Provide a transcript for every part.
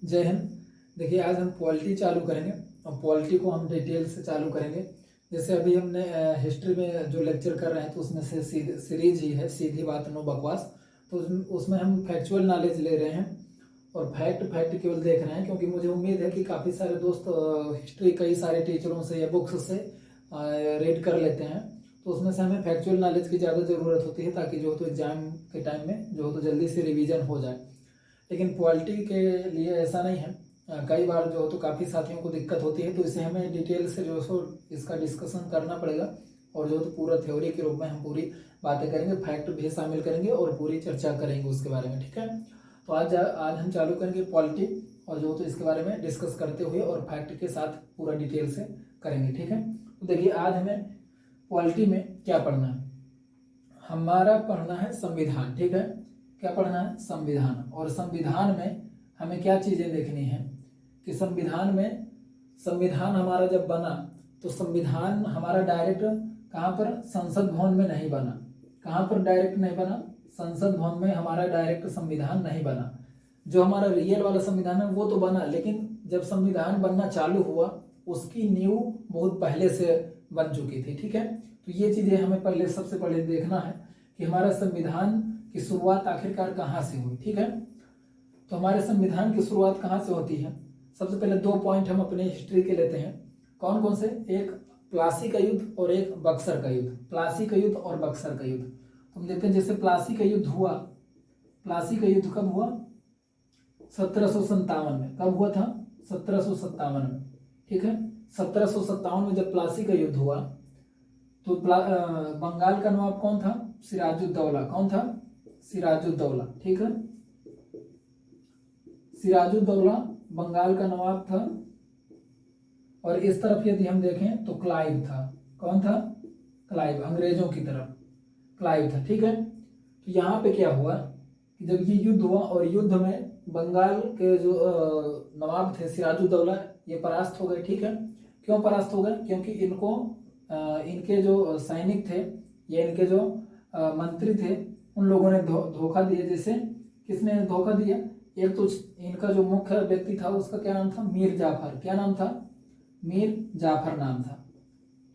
जय हिंद। देखिए आज हम पॉलिटी चालू करेंगे और पॉलिटी को हम डिटेल से चालू करेंगे। जैसे अभी हमने हिस्ट्री में जो लेक्चर कर रहे हैं तो उसमें से सीरीज ही है सीधी बात नो बकवास। तो उसमें हम फैक्चुअल नॉलेज ले रहे हैं और फैक्ट केवल देख रहे हैं, क्योंकि मुझे उम्मीद है कि काफ़ी सारे दोस्त हिस्ट्री कई सारे टीचरों से या बुक्स से रीड कर लेते हैं। तो उसमें से हमें फैक्चुअल नॉलेज की ज़्यादा ज़रूरत होती है ताकि जो हो तो एग्जाम के टाइम में जो हो तो जल्दी से रिवीजन हो जाए। लेकिन पॉलिटी के लिए ऐसा नहीं है। कई बार जो हो तो काफ़ी साथियों को दिक्कत होती है, तो इसे हमें डिटेल से जो सो इसका डिस्कशन करना पड़ेगा और जो तो पूरा थ्योरी के रूप में हम पूरी बातें करेंगे, फैक्ट भी शामिल करेंगे और पूरी चर्चा करेंगे उसके बारे में। ठीक है, तो आज हम चालू करेंगे पॉलिटी और जो तो इसके बारे में डिस्कस करते हुए और फैक्ट के साथ पूरा डिटेल से करेंगे। ठीक है, तो देखिए आज हमें पॉलिटी में क्या पढ़ना है। हमारा पढ़ना है संविधान। ठीक है, क्या पढ़ना है? संविधान। और संविधान में हमें क्या चीज़ें देखनी है कि संविधान हमारा जब बना तो संविधान हमारा डायरेक्ट कहाँ पर? संसद भवन में नहीं बना। कहाँ पर डायरेक्ट नहीं बना? संसद भवन में हमारा डायरेक्ट संविधान नहीं बना। जो हमारा रियल वाला संविधान है वो तो बना, लेकिन जब संविधान बनना चालू हुआ उसकी नींव बहुत पहले से बन चुकी थी। ठीक है, तो ये चीज़ें हमें पहले सबसे पहले देखना है कि हमारा संविधान की शुरुआत आखिरकार कहाँ से हुई। ठीक है, तो हमारे संविधान की शुरुआत कहाँ से होती है? सबसे पहले 2 पॉइंट हम अपने हिस्ट्री के लेते हैं। कौन कौन से? एक प्लासी का युद्ध और एक बक्सर का युद्ध। प्लासी का युद्ध और बक्सर का युद्ध। तो हम देखते हैं जैसे प्लासी का युद्ध हुआ। प्लासी का युद्ध कब हुआ? 1757 में। कब हुआ था? 1757 में। ठीक है, 1757 में जब प्लासी का युद्ध हुआ तो बंगाल का नवाब कौन था? सिराजुद्दौला। कौन था? सिराजुद्दौला। ठीक है, सिराजुद्दौला बंगाल का नवाब था। और इस तरफ यदि हम देखें तो क्लाइव था। कौन था? क्लाइव, अंग्रेजों की तरफ क्लाइव था। ठीक है, तो यहाँ पे क्या हुआ कि जब ये युद्ध हुआ और युद्ध में बंगाल के जो नवाब थे सिराजुद्दौला, ये परास्त हो गए। ठीक है, क्यों परास्त हो गए? क्योंकि इनके जो सैनिक थे या इनके जो मंत्री थे उन लोगों ने धोखा दिया। जैसे किसने धोखा दिया? एक तो इनका जो मुख्य व्यक्ति था उसका क्या नाम था? मीर जाफर। क्या नाम था? मीर जाफर नाम था।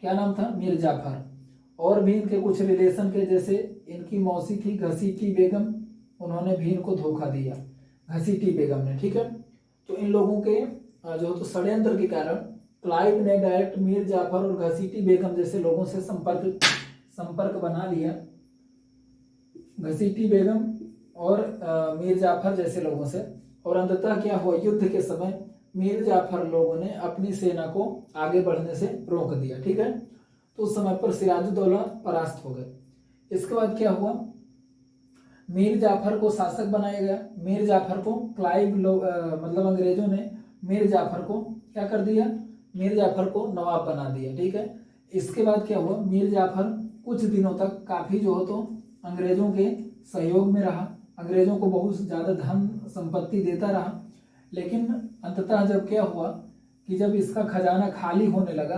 क्या नाम था? मीर जाफर। और भी इनके कुछ रिलेशन के, जैसे इनकी मौसी थी घसीटी बेगम, उन्होंने भी इनको धोखा दिया, घसीटी बेगम ने। ठीक है, तो इन लोगों के जो तो षड्यंत्र के कारण क्लाइव ने डायरेक्ट मीर जाफर और घसीटी बेगम जैसे लोगों से संपर्क बना लिया। घसीटी बेगम और मीर जाफर जैसे लोगों से। और अंततः क्या हुआ? युद्ध के समय मीर जाफर लोगों ने अपनी सेना को आगे बढ़ने से रोक दिया। ठीक है, तो उस समय पर सिराजुद्दौला परास्त हो गए। इसके बाद क्या हुआ? मीर जाफर को शासक बनाया गया। मीर जाफर को क्लाइव मतलब अंग्रेजों ने मीर जाफर को क्या कर दिया? मीर जाफर को नवाब बना दिया। ठीक है, इसके बाद क्या हुआ? मीर जाफर कुछ दिनों तक काफी जो हो तो अंग्रेजों के सहयोग में रहा, अंग्रेजों को बहुत ज़्यादा धन संपत्ति देता रहा। लेकिन अंततः जब क्या हुआ कि जब इसका खजाना खाली होने लगा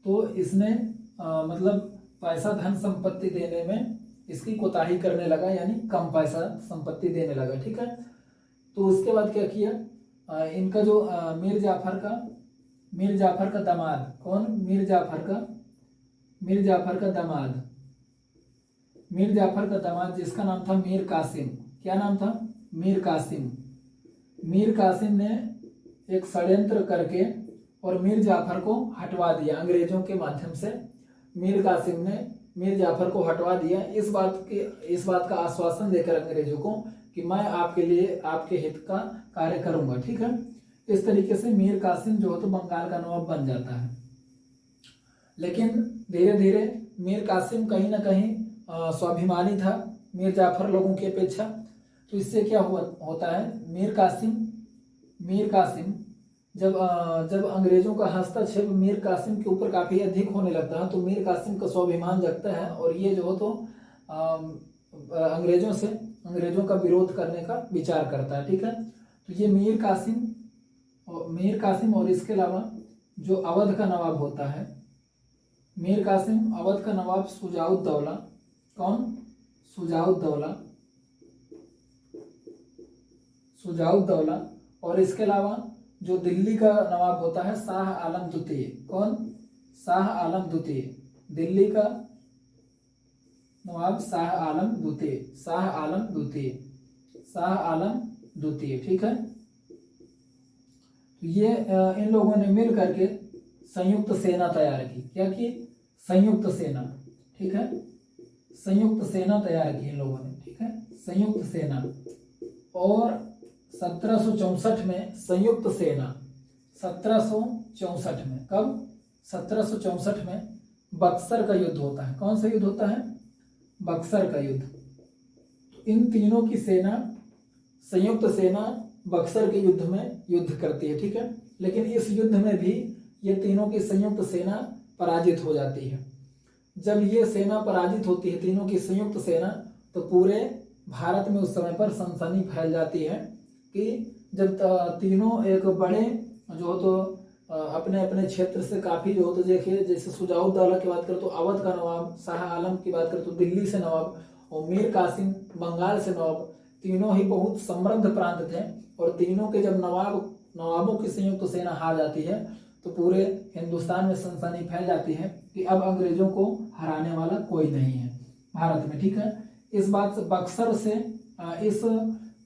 तो इसने मतलब पैसा धन संपत्ति देने में इसकी कोताही करने लगा, यानी कम पैसा संपत्ति देने लगा। ठीक है, तो उसके बाद क्या किया? इनका जो मीर जाफर का दामाद, कौन? मीर जाफर का दामाद जिसका नाम था मीर कासिम। क्या नाम था? मीर कासिम ने एक षड्यंत्र करके और मीर जाफर को हटवा दिया अंग्रेजों के माध्यम से। मीर कासिम ने मीर जाफर को हटवा दिया इस बात का आश्वासन देकर अंग्रेजों को कि मैं आपके लिए आपके हित का कार्य करूंगा। ठीक है, इस तरीके से मीर कासिम जो है तो बंगाल का नवाब बन जाता है। लेकिन धीरे धीरे मीर कासिम कहीं ना कहीं स्वाभिमानी था मीर जाफर लोगों की अपेक्षा। तो इससे क्या होता है? मीर कासिम जब अंग्रेजों का हस्तक्षेप मीर कासिम के ऊपर काफी अधिक होने लगता है तो मीर कासिम का स्वाभिमान जगता है और ये जो हो तो अंग्रेजों का विरोध करने का विचार करता है। ठीक है, तो ये मीर कासिम और इसके अलावा जो अवध का नवाब होता है, मीर कासिम, अवध का नवाब शुजाउद्दौला। कौन? शुजाउद्दौला और इसके अलावा जो दिल्ली का नवाब होता है शाह आलम द्वितीय। कौन? शाह आलम द्वितीय। दिल्ली का नवाब शाह आलम द्वितीय, शाह आलम द्वितीय, शाह आलम द्वितीय। ठीक है, तो ये इन लोगों ने मिल करके संयुक्त सेना तैयार की। क्या की? संयुक्त सेना। ठीक है, संयुक्त सेना तैयार की इन लोगों ने। ठीक है, संयुक्त सेना। और 1764 में संयुक्त सेना, 1764 में, कब? 1764 में बक्सर का युद्ध होता है। कौन सा युद्ध होता है? बक्सर का युद्ध। तो इन तीनों की सेना, संयुक्त सेना बक्सर के युद्ध में युद्ध करती है। ठीक है, लेकिन इस युद्ध में भी ये तीनों की संयुक्त सेना पराजित हो जाती है। जब ये सेना पराजित होती है, तीनों की संयुक्त सेना, तो पूरे भारत में उस समय पर सनसनी फैल जाती है कि जब तीनों एक बड़े जो तो अपने अपने क्षेत्र से काफ़ी जो तो देखिए, जैसे सुजाउद्दौला की बात करें तो अवध का नवाब, शाह आलम की बात करें तो दिल्ली से नवाब, और मीर कासिम बंगाल से नवाब, तीनों ही बहुत समृद्ध प्रांत थे। और तीनों के जब नवाबों की संयुक्त सेना हार जाती है तो पूरे हिंदुस्तान में सनसनी फैल जाती है कि अब अंग्रेजों को हराने वाला कोई नहीं है भारत में। ठीक है, इस बात से बक्सर से इस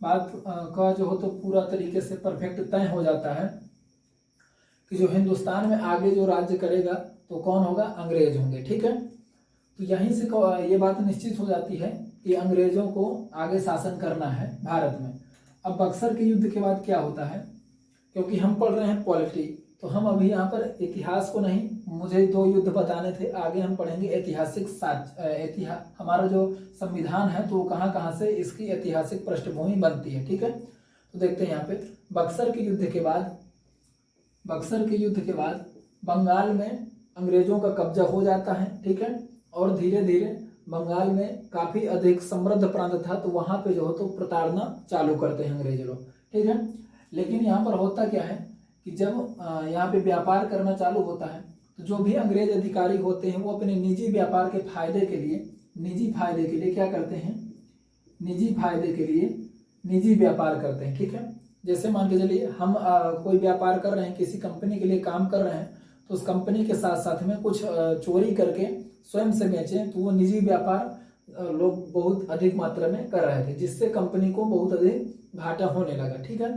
बात का जो हो तो पूरा तरीके से परफेक्ट तय हो जाता है कि जो हिंदुस्तान में आगे जो राज्य करेगा तो कौन होगा? अंग्रेज होंगे। ठीक है, तो यहीं से ये बात निश्चित हो जाती है कि अंग्रेजों को आगे शासन करना है भारत में। अब बक्सर के युद्ध के बाद क्या होता है, क्योंकि हम पढ़ रहे हैं पॉलिटी, तो हम अभी यहाँ पर इतिहास को नहीं, मुझे 2 युद्ध बताने थे, आगे हम पढ़ेंगे ऐतिहासिक हमारा जो संविधान है तो कहाँ कहाँ से इसकी ऐतिहासिक पृष्ठभूमि बनती है। ठीक है, तो देखते हैं यहाँ पे बक्सर के युद्ध के बाद बंगाल में अंग्रेजों का कब्जा हो जाता है। ठीक है, और धीरे धीरे बंगाल में काफी अधिक समृद्ध प्रांत था, तो वहां पे जो हो तो प्रताड़ना चालू करते हैं अंग्रेज लोग। ठीक है, लेकिन यहाँ पर होता क्या है कि जब यहाँ पे व्यापार करना चालू होता है तो जो भी अंग्रेज अधिकारी होते हैं वो अपने निजी व्यापार के फायदे के लिए क्या करते हैं? निजी फायदे के लिए निजी व्यापार करते हैं। ठीक है, जैसे मान के चलिए हम कोई व्यापार कर रहे हैं, किसी कंपनी के लिए काम कर रहे हैं, तो उस कंपनी के साथ साथ में कुछ चोरी करके स्वयं से बेचें, तो वो निजी व्यापार लोग बहुत अधिक मात्रा में कर रहे थे, जिससे कंपनी को बहुत अधिक घाटा होने लगा। ठीक है,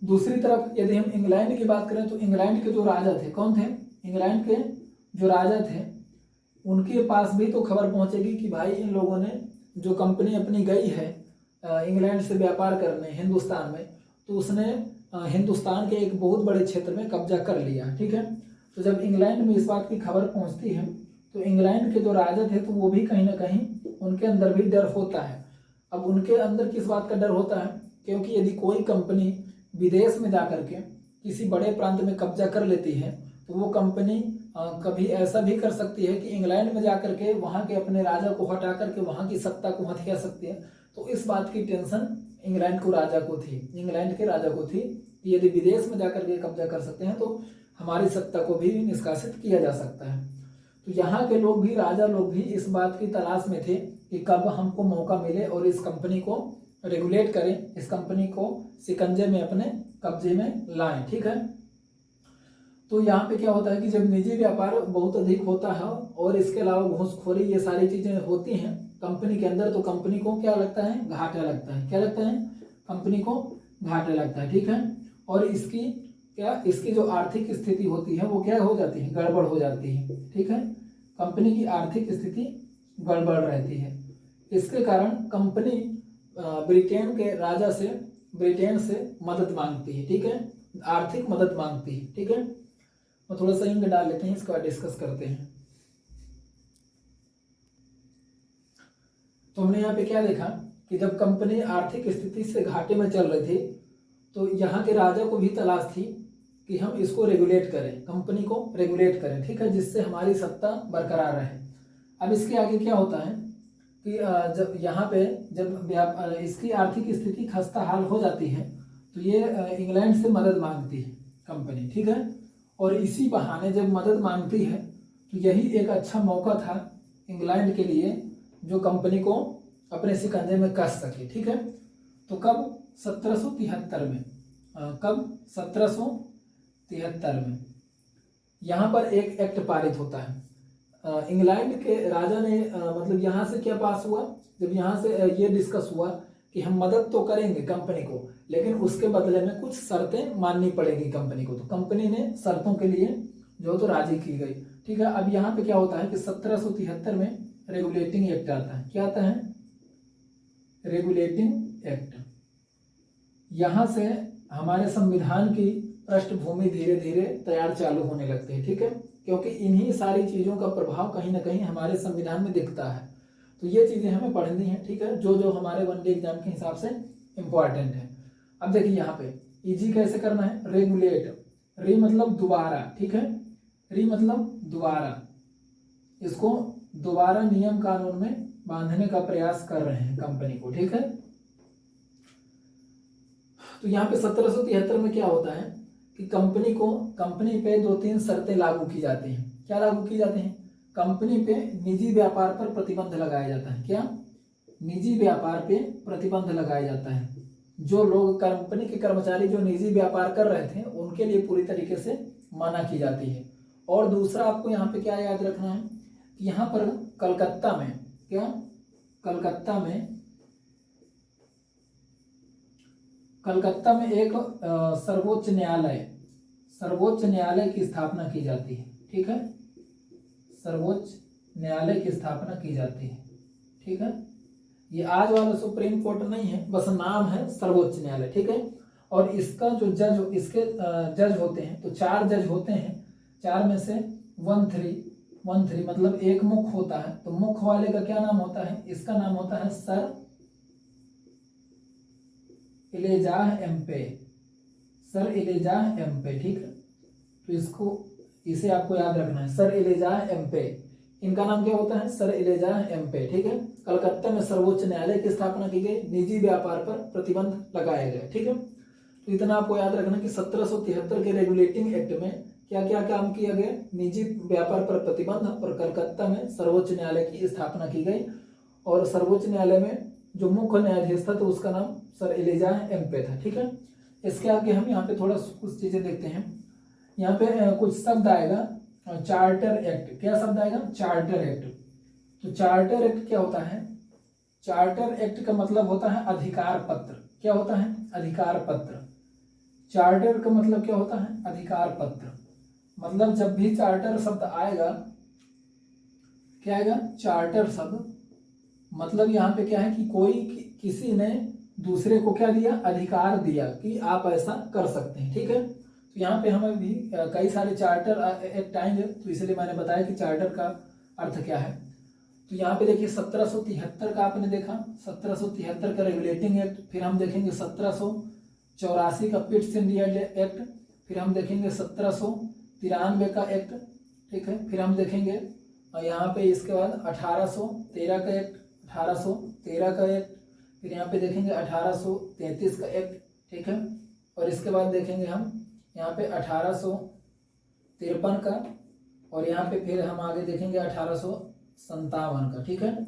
दूसरी तरफ यदि हम इंग्लैंड की बात करें तो इंग्लैंड के जो राजा थे, कौन थे? इंग्लैंड के जो राजा थे उनके पास भी तो खबर पहुंचेगी कि भाई इन लोगों ने जो कंपनी अपनी गई है इंग्लैंड से व्यापार करने हिंदुस्तान में, तो उसने हिंदुस्तान के एक बहुत बड़े क्षेत्र में कब्जा कर लिया। ठीक है, तो जब इंग्लैंड में इस बात की खबर पहुंचती है तो इंग्लैंड के जो राजा थे तो वो भी कहीं ना कहीं उनके अंदर भी डर होता है। अब उनके अंदर किस बात का डर होता है? क्योंकि यदि कोई कंपनी विदेश में जाकर के किसी बड़े प्रांत में कब्जा कर लेती है तो वो कंपनी कभी ऐसा भी कर सकती है कि इंग्लैंड में जाकर के वहाँ के अपने राजा को हटा करके वहाँ की सत्ता को हथिया सकती है। तो इस बात की टेंशन इंग्लैंड के राजा को थी कि यदि विदेश में जाकर के कब्जा कर सकते हैं तो हमारी सत्ता को भी निष्कासित किया जा सकता है। तो यहाँ के लोग भी, राजा लोग भी इस बात की तलाश में थे कि कब हमको मौका मिले और इस कंपनी को रेगुलेट करें, इस कंपनी को शिकंजे में अपने कब्जे में लाएं। ठीक है, तो यहाँ पे क्या होता है कि जब निजी व्यापार बहुत अधिक होता है और इसके अलावा घूसखोरी ये सारी चीजें होती हैं कंपनी के अंदर, तो कंपनी को क्या लगता है? घाटा लगता है। क्या लगता है? कंपनी को घाटा लगता है। ठीक है, और इसकी जो आर्थिक स्थिति होती है वो क्या हो जाती है? गड़बड़ हो जाती है। ठीक है, कंपनी की आर्थिक स्थिति गड़बड़ रहती है। इसके कारण कंपनी ब्रिटेन के राजा से, ब्रिटेन से मदद मांगती है। ठीक है, आर्थिक मदद मांगती है। ठीक है, तो थोड़ा सा इंक डाल लेते हैं, इसका डिस्कस करते हैं। तो हमने यहाँ पे क्या देखा कि जब कंपनी आर्थिक स्थिति से घाटे में चल रही थी तो यहाँ के राजा को भी तलाश थी कि हम इसको रेगुलेट करें, कंपनी को रेगुलेट करें। ठीक है, जिससे हमारी सत्ता बरकरार रहे। अब इसके आगे क्या होता है कि जब यहाँ पे जब इसकी आर्थिक स्थिति खस्ता हाल हो जाती है तो ये इंग्लैंड से मदद मांगती है कंपनी। ठीक है, और इसी बहाने जब मदद मांगती है तो यही एक अच्छा मौका था इंग्लैंड के लिए जो कंपनी को अपने शिकंजे में कस सके। ठीक है, तो कब? 1773 में। कब? 1773 में यहाँ पर एक एक्ट पारित होता है। इंग्लैंड के राजा ने मतलब यहाँ से क्या पास हुआ, जब यहाँ से ये डिस्कस हुआ कि हम मदद तो करेंगे कंपनी को, लेकिन उसके बदले में कुछ शर्तें माननी पड़ेगी कंपनी को, तो कंपनी ने शर्तों के लिए जो तो राजी की गई। ठीक है, अब यहाँ पे क्या होता है कि 1773 में रेगुलेटिंग एक्ट आता है। क्या आता है? Regulating act. यहां से हमारे संविधान की पृष्ठभूमि धीरे धीरे तैयार चालू होने लगती है। ठीक है, क्योंकि इन्हीं सारी चीजों का प्रभाव कहीं ना कहीं हमारे संविधान में दिखता है, तो ये चीजें हमें पढ़नी है। ठीक है, जो जो हमारे वन डे एग्जाम के हिसाब से इंपॉर्टेंट है। अब देखिए यहाँ पे इजी कैसे करना है। रेगुलेट, री मतलब दोबारा। ठीक है, री मतलब दोबारा, इसको दोबारा नियम कानून में बांधने का प्रयास कर रहे हैं कंपनी को। ठीक है, तो यहाँ पे 1773 में क्या होता है कि कंपनी पे 2-3 शर्तें लागू की जाती हैं। क्या लागू की जाती हैं? कंपनी पे निजी व्यापार पर प्रतिबंध लगाया जाता है। क्या? निजी व्यापार पे प्रतिबंध लगाया जाता है। जो लोग कंपनी के कर्मचारी जो निजी व्यापार कर रहे थे उनके लिए पूरी तरीके से मना की जाती है। और दूसरा आपको यहाँ पे क्या याद रखना है कि यहाँ पर कलकत्ता में, क्या? कलकत्ता में एक सर्वोच्च न्यायालय की स्थापना की जाती है। ठीक है, सर्वोच्च न्यायालय की स्थापना की जाती है। ठीक है, ये आज वाला सुप्रीम कोर्ट नहीं है, बस नाम है सर्वोच्च न्यायालय। ठीक है, और इसका जो इसके जज होते हैं, तो 4 जज होते हैं। 4 में से 1-3 मतलब एक मुख्य होता है, तो मुख्य वाले का क्या नाम होता है? इसका नाम होता है सर इलेजाह एम्पे। सर इलेजाह एम्पे। ठीक है, तो इसे आपको याद रखना है, सर इलेजाह एम्पे। इनका नाम क्या होता है? सर इलेजाह एम्पे। ठीक है, कलकत्ता में सर्वोच्च न्यायालय की स्थापना की गई, निजी व्यापार पर प्रतिबंध लगाए गए। ठीक है, तो इतना आपको याद रखना कि 1773 के रेगुलेटिंग एक्ट में क्या क्या काम किया गया? निजी व्यापार पर प्रतिबंध, और कलकत्ता में सर्वोच्च न्यायालय की स्थापना की गई। और सर्वोच्च न्यायालय में जो मुख्य न्यायाधीश था तो उसका नाम सर इलेजाह एम्पे था। ठीक है, इसके आगे हम यहाँ पे थोड़ा कुछ चीजें देखते हैं। यहाँ पे कुछ शब्द आएगा, चार्टर एक्ट। क्या शब्द आएगा? Charter act. तो चार्टर एक्ट क्या होता है? चार्टर एक्ट का मतलब होता है अधिकार पत्र। क्या होता है? अधिकार पत्र। चार्टर का मतलब क्या होता है? अधिकार पत्र। मतलब जब भी चार्टर शब्द आएगा, क्या आएगा? चार्टर शब्द मतलब यहाँ पे क्या है कि किसी ने दूसरे को क्या दिया? अधिकार दिया कि आप ऐसा कर सकते हैं। ठीक है, तो यहाँ पे हमें भी कई सारे चार्टर एक्ट आएंगे, तो इसलिए मैंने बताया कि चार्टर का अर्थ क्या है। तो यहाँ पे देखिए 1773 का आपने देखा, 1773 का रेगुलेटिंग एक्ट, फिर हम देखेंगे 1784 का पिट्स इंडिया एक्ट, फिर हम देखेंगे 1793 का एक्ट। ठीक है, फिर हम देखेंगे यहाँ पे इसके बाद 1813 का एक्ट, 1813 का एक्ट, फिर यहाँ पे देखेंगे 1833 का एक्ट। ठीक है, और इसके बाद देखेंगे हम यहाँ पे 1853 का, और यहाँ पे फिर हम आगे देखेंगे 1857 का। ठीक है,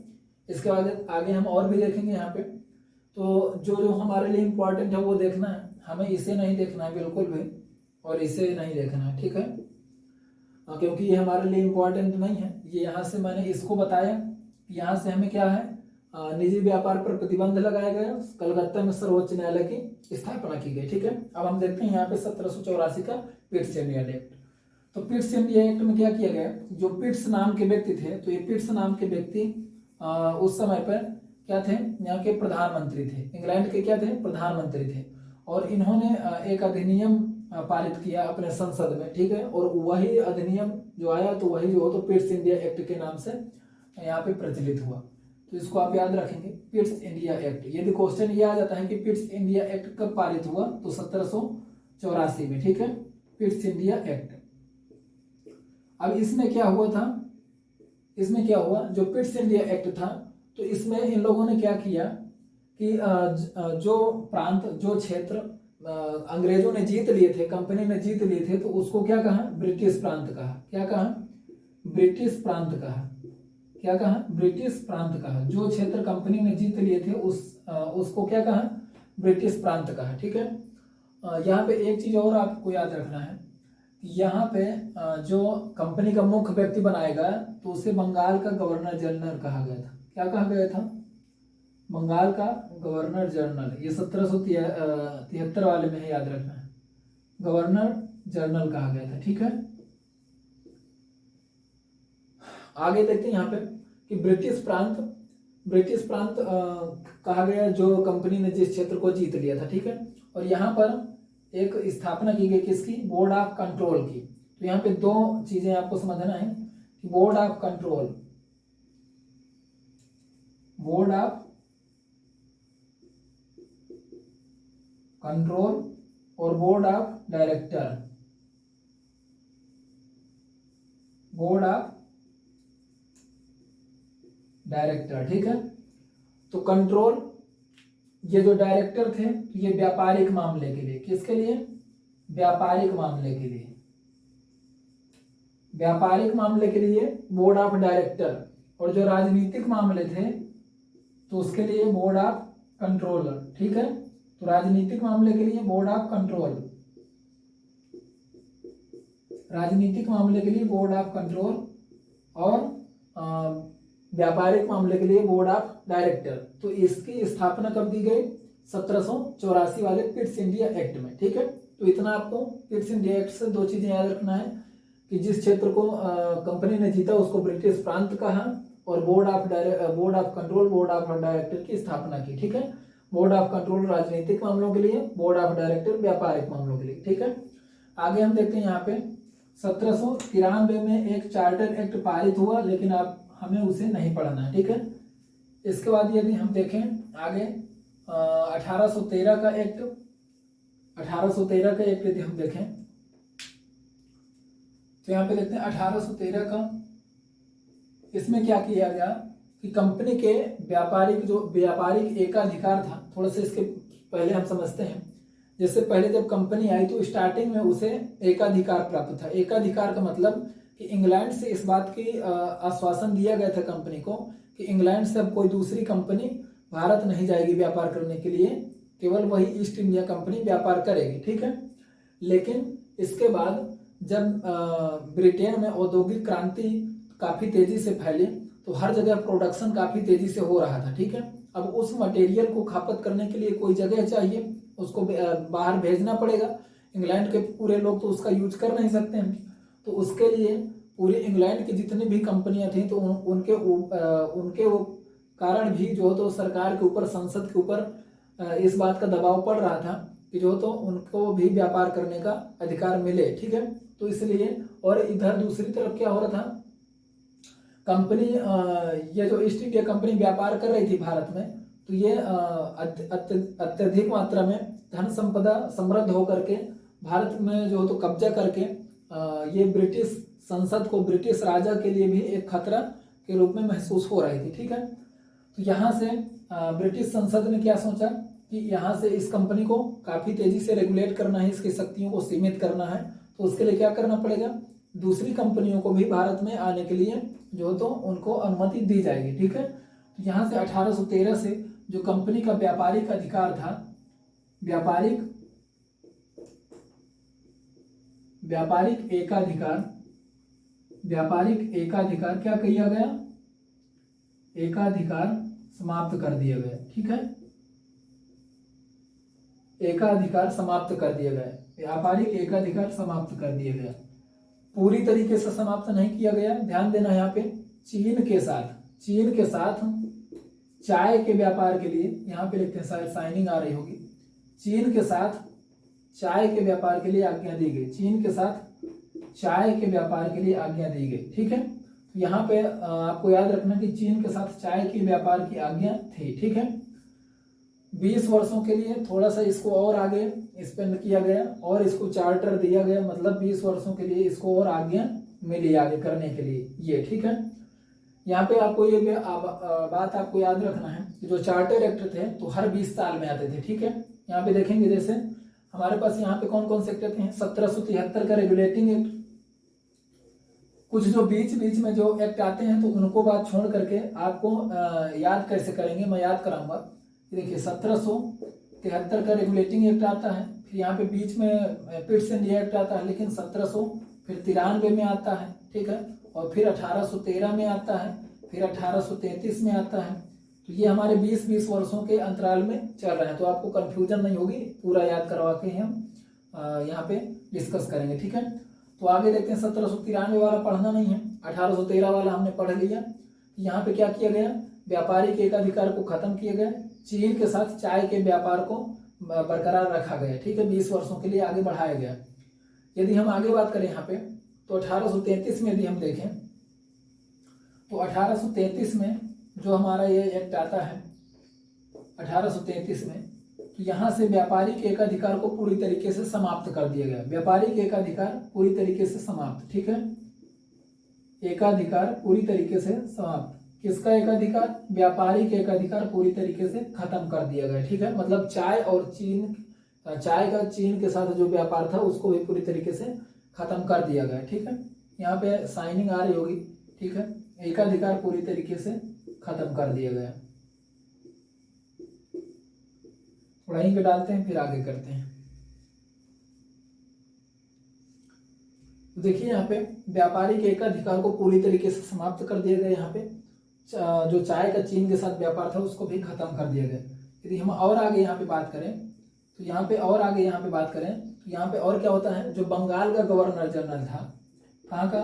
इसके बाद आगे हम और भी देखेंगे यहाँ पे। तो जो जो हमारे लिए इम्पोर्टेंट है वो देखना है, हमें इसे नहीं देखना है बिल्कुल भी, और इसे नहीं देखना है। ठीक है, क्योंकि ये हमारे लिए इम्पोर्टेंट नहीं है। ये यहाँ से मैंने इसको बताया, यहाँ से हमें क्या है, निजी व्यापार पर प्रतिबंध लगाया गया, कलकत्ता में सर्वोच्च न्यायालय की स्थापना की गई। ठीक है, अब हम देखते हैं यहाँ पे 1784 का पिट्स इंडिया एक्ट। तो पिट्स इंडिया एक्ट में क्या किया गया? जो पिट्स नाम के व्यक्ति थे, तो ये पिट्स नाम के व्यक्ति उस समय पर क्या थे? यहाँ के प्रधानमंत्री थे, इंग्लैंड के क्या थे? प्रधानमंत्री थे। और इन्होंने एक अधिनियम पारित किया अपने संसद में। ठीक है, और वही अधिनियम जो आया तो वही जो तो पिट्स इंडिया एक्ट के नाम से यहाँ पे प्रचलित हुआ। तो इसको आप याद रखेंगे, पिट्स इंडिया एक्ट। यदि क्वेश्चन ये आ जाता है कि पिट्स इंडिया एक्ट कब पारित हुआ, तो 1784 में। ठीक है, पिट्स इंडिया एक्ट। अब इसमें क्या हुआ था? इसमें क्या हुआ, जो पिट्स इंडिया एक्ट था, तो इसमें इन लोगों ने क्या किया कि जो प्रांत, जो क्षेत्र अंग्रेजों ने जीत लिए थे, कंपनी ने जीत लिए थे, तो उसको क्या कहा? ब्रिटिश प्रांत कहा। क्या कहा? ब्रिटिश प्रांत कहा। क्या कहा? ब्रिटिश प्रांत कहा। जो क्षेत्र कंपनी ने जीत लिए थे उसको क्या कहा? ब्रिटिश प्रांत का है, ठीक है। यहाँ पे एक चीज और आपको याद रखना है, यहाँ पे जो कंपनी का मुख्य व्यक्ति बनाएगा तो उसे बंगाल का गवर्नर जनरल कहा गया था। क्या कहा गया था? बंगाल का गवर्नर जनरल। ये 1773 वाले में है, याद रखना है, गवर्नर जनरल कहा गया था, ठीक है। आगे देखते हैं यहाँ पे कि ब्रिटिश प्रांत कहा गया जो कंपनी ने जिस क्षेत्र को जीत लिया था, ठीक है। और यहाँ पर एक स्थापना की गई किसकी? बोर्ड ऑफ कंट्रोल की। तो यहाँ पे दो चीजें आपको समझना है कि बोर्ड ऑफ कंट्रोल और बोर्ड ऑफ डायरेक्टर, ठीक है। तो कंट्रोल, ये जो डायरेक्टर थे ये व्यापारिक मामले के लिए, किसके लिए? व्यापारिक मामले के लिए बोर्ड ऑफ डायरेक्टर, और जो राजनीतिक मामले थे तो उसके लिए बोर्ड ऑफ कंट्रोलर, ठीक है। तो राजनीतिक मामले के लिए बोर्ड ऑफ कंट्रोल, और व्यापारिक मामले के लिए बोर्ड ऑफ डायरेक्टर। तो इसकी स्थापना कब दी गई? 1784 वाले पिट्स इंडिया एक्ट में, ठीक है। तो इतना आपको पिट्स इंडिया एक्ट से दो चीजें याद रखना है कि जिस क्षेत्र को कंपनी ने जीता उसको ब्रिटिश प्रांत कहा, और board of control, board of director की स्थापना की, ठीक है। बोर्ड ऑफ कंट्रोल राजनीतिक मामलों के लिए, बोर्ड ऑफ डायरेक्टर व्यापारिक मामलों के लिए, ठीक है। आगे हम देखते हैं यहाँ पे 1793 में एक चार्टर एक्ट पारित हुआ, लेकिन आप हमें उसे नहीं पढ़ना है, ठीक है। इसके बाद यदि हम देखें आगे 1813 का एक्ट, यदि हम देखें तो यहाँ पे देखते हैं 1813 का, इसमें क्या किया गया कि कंपनी के व्यापारिक एकाधिकार था। थोड़ा सा इसके पहले हम समझते हैं। जैसे पहले जब कंपनी आई तो स्टार्टिंग में उसे एकाधिकार प्राप्त था। एकाधिकार का मतलब कि इंग्लैंड से इस बात की आश्वासन दिया गया था कंपनी को कि इंग्लैंड से अब कोई दूसरी कंपनी भारत नहीं जाएगी व्यापार करने के लिए, केवल वही ईस्ट इंडिया कंपनी व्यापार करेगी, ठीक है। लेकिन इसके बाद जब ब्रिटेन में औद्योगिक क्रांति काफी तेजी से फैली तो हर जगह प्रोडक्शन काफी तेजी से हो रहा था, ठीक है। अब उस मटेरियल को खपत करने के लिए कोई जगह चाहिए, उसको बाहर भेजना पड़ेगा। इंग्लैंड के पूरे लोग तो उसका यूज कर नहीं सकते हैं, तो उसके लिए पूरी इंग्लैंड की जितनी भी कंपनियां थी तो उनके वो कारण भी जो तो सरकार के ऊपर, संसद के ऊपर इस बात का दबाव पड़ रहा था कि जो तो उनको भी व्यापार करने का अधिकार मिले, ठीक है। तो इसलिए, और इधर दूसरी तरफ क्या हो रहा था, कंपनी ये जो ईस्ट इंडिया कंपनी व्यापार कर रही थी भारत में, तो ये अत्यधिक मात्रा में धन संपदा समृद्ध होकर के भारत में जो तो कब्जा करके ये ब्रिटिश संसद को, ब्रिटिश राजा के लिए भी एक खतरा के रूप में महसूस हो रही थी, ठीक है। तो यहाँ से ब्रिटिश संसद ने क्या सोचा कि यहाँ से इस कंपनी को काफी तेजी से रेगुलेट करना है, इसकी शक्तियों को सीमित करना है। तो उसके लिए क्या करना पड़ेगा, दूसरी कंपनियों को भी भारत में आने के लिए जो तो उनको अनुमति दी जाएगी, ठीक है। तो यहाँ से 1813 से जो कंपनी का व्यापारिक अधिकार था, व्यापारिक एकाधिकार क्या किया गया, एकाधिकार समाप्त कर दिया गया, ठीक है। एकाधिकार समाप्त कर दिया गया, व्यापारिक एकाधिकार समाप्त कर दिया गया। पूरी तरीके से समाप्त नहीं किया गया, ध्यान देना यहाँ पे। चीन के साथ चाय के व्यापार के लिए, यहाँ पे लिखते हैं, शायद साइनिंग आ रही होगी, चीन के साथ चाय के व्यापार के लिए आज्ञा दी गई, चीन के साथ चाय के व्यापार के लिए आज्ञा दी गई, ठीक है। तो यहाँ पे आपको याद रखना कि चीन के साथ चाय के व्यापार की आज्ञा थी, ठीक है। 20 वर्षों के लिए थोड़ा सा इसको और आगे एक्सपेंड किया गया और इसको चार्टर दिया गया, मतलब 20 वर्षों के लिए इसको और आज्ञा मिली आगे करने के लिए, ये ठीक है। यहाँ पे आपको ये बात आपको याद रखना है कि जो चार्टर एक्ट थे तो हर 20 साल में आते थे, ठीक है। यहाँ पे देखेंगे जैसे हमारे पास यहाँ पे कौन कौन से एक्ट थे, 1773 का रेगुलेटिंग एक्ट, कुछ जो बीच में जो एक्ट आते हैं तो उनको बात छोड़ करके आपको याद कैसे करेंगे, मैं याद कराऊंगा। देखिए 1773 73 का रेगुलेटिंग एक्ट आता है, फिर यहाँ पे बीच में पिट्स इंडिया एक्ट आता है, लेकिन 1700 फिर 93 में आता है, ठीक है, और फिर 1813 में आता है, फिर 1833 में आता है। तो ये हमारे 20-20 वर्षों के अंतराल में चल रहे हैं, तो आपको कंफ्यूजन नहीं होगी, पूरा याद करवा के हम यहाँ पे डिस्कस करेंगे, ठीक है। तो आगे देखते हैं, 1793 वाला पढ़ना नहीं है, 1813 वाला हमने पढ़ लिया। यहाँ पे क्या किया गया, व्यापारिक एकाधिकार को खत्म किया गया, चीन के साथ चाय के व्यापार को बरकरार रखा गया, ठीक है, 20 वर्षों के लिए आगे बढ़ाया गया। यदि हम आगे बात करें यहाँ पे, तो 1833 में यदि हम देखें, तो 1833 में जो हमारा ये एक्ट आता है 1833 में, तो यहाँ से व्यापारिक एकाधिकार को पूरी तरीके से समाप्त कर दिया गया। व्यापारिक एकाधिकार पूरी तरीके से समाप्त, ठीक है, एकाधिकार पूरी तरीके से समाप्त। किसका एकाधिकार, व्यापारिक एकाधिकार पूरी तरीके से खत्म कर दिया गया, ठीक है, मतलब चाय और चाय का चीन के साथ जो व्यापार था उसको भी पूरी तरीके से खत्म कर दिया गया, ठीक है। यहाँ पे साइनिंग आ रही होगी, ठीक है, एकाधिकार पूरी तरीके से खत्म कर दिया गया। थोड़ा यहीं पे डालते हैं, फिर आगे करते हैं। देखिए यहाँ पे व्यापारिक एकाधिकार को पूरी तरीके से समाप्त कर दिया गया। यहाँ पे जो चाय का चीन के साथ व्यापार था उसको भी खत्म कर दिया गया। यदि हम और आगे यहाँ पे बात करें, तो यहाँ पे और आगे यहाँ पे बात करें, तो यहाँ पे और क्या होता है, जो बंगाल का गवर्नर जनरल था, कहाँ का,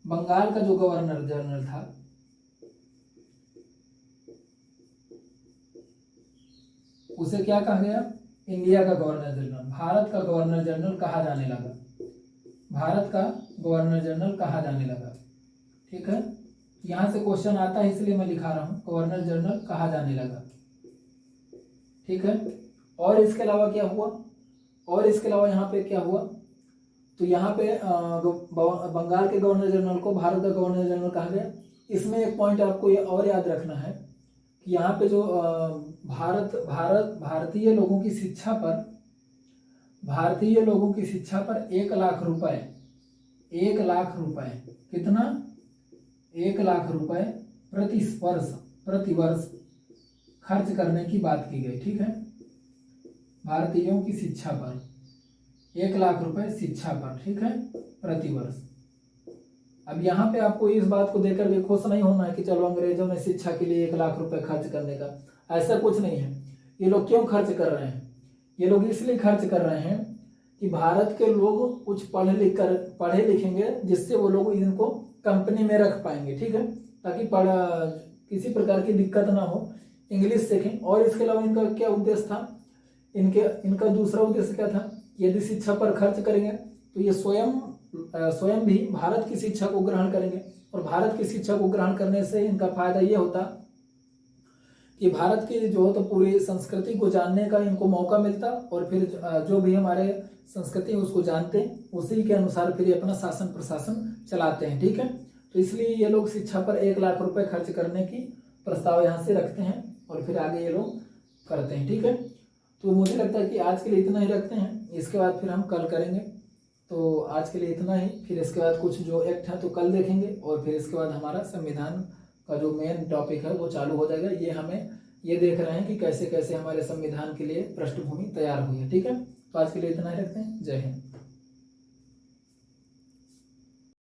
बंगाल का जो गवर्नर जनरल था, उसे क्या कहा गया, इंडिया का गवर्नर जनरल, भारत का गवर्नर जनरल कहा जाने लगा, भारत का गवर्नर जनरल कहा जाने लगा, ठीक है। यहाँ से क्वेश्चन आता है इसलिए मैं लिखा रहा हूँ, गवर्नर जनरल कहा जाने लगा, ठीक है। और इसके अलावा क्या हुआ, और इसके अलावा यहाँ पे क्या हुआ, तो यहाँ पे बंगाल के गवर्नर जनरल को भारत का गवर्नर जनरल कहा गया। इसमें एक पॉइंट आपको ये और याद रखना है कि यहाँ पे जो भारतीय लोगों की शिक्षा पर 1 लाख रुपए, 1 लाख रुपए, कितना, 1 लाख रुपए प्रति वर्ष खर्च करने की बात की गई, ठीक है। भारतीयों की शिक्षा पर 1 लाख रुपए शिक्षा पर, ठीक है, प्रति वर्ष। अब यहाँ पे आपको इस बात को देखकर भी खुश नहीं होना है कि चलो अंग्रेजों ने शिक्षा के लिए 1 लाख रुपए खर्च करने का, ऐसा कुछ नहीं है। ये लोग क्यों खर्च कर रहे हैं, ये लोग इसलिए खर्च कर रहे हैं कि भारत के लोग कुछ पढ़े लिखेंगे, जिससे वो लोग इनको कंपनी में रख पाएंगे, ठीक है, ताकि किसी प्रकार की दिक्कत ना हो, इंग्लिश सीखें। और इसके अलावा इनका क्या उद्देश्य था, इनका दूसरा उद्देश्य क्या था, यदि शिक्षा पर खर्च करेंगे तो ये स्वयं भी भारत की शिक्षा को ग्रहण करेंगे, और भारत की शिक्षा को ग्रहण करने से इनका फायदा ये होता कि भारत की जो तो पूरी संस्कृति को जानने का इनको मौका मिलता, और फिर जो भी हमारे संस्कृति है उसको जानते हैं, उसी के अनुसार फिर ये अपना शासन प्रशासन चलाते हैं, ठीक है। तो इसलिए ये लोग शिक्षा पर 1 लाख रुपए खर्च करने की प्रस्ताव यहाँ से रखते हैं, और फिर आगे ये लोग करते हैं, ठीक है। तो मुझे लगता है कि आज के लिए इतना ही रखते हैं, इसके बाद फिर हम कल करेंगे। तो आज के लिए इतना ही, फिर इसके बाद कुछ जो एक्ट है तो कल देखेंगे, और फिर इसके बाद हमारा संविधान का जो मेन टॉपिक है वो चालू हो जाएगा। ये देख रहे हैं कि कैसे कैसे हमारे संविधान के लिए पृष्ठभूमि तैयार हुई है, ठीक है। तो आज के लिए इतना ही रखते हैं। जय हिंद।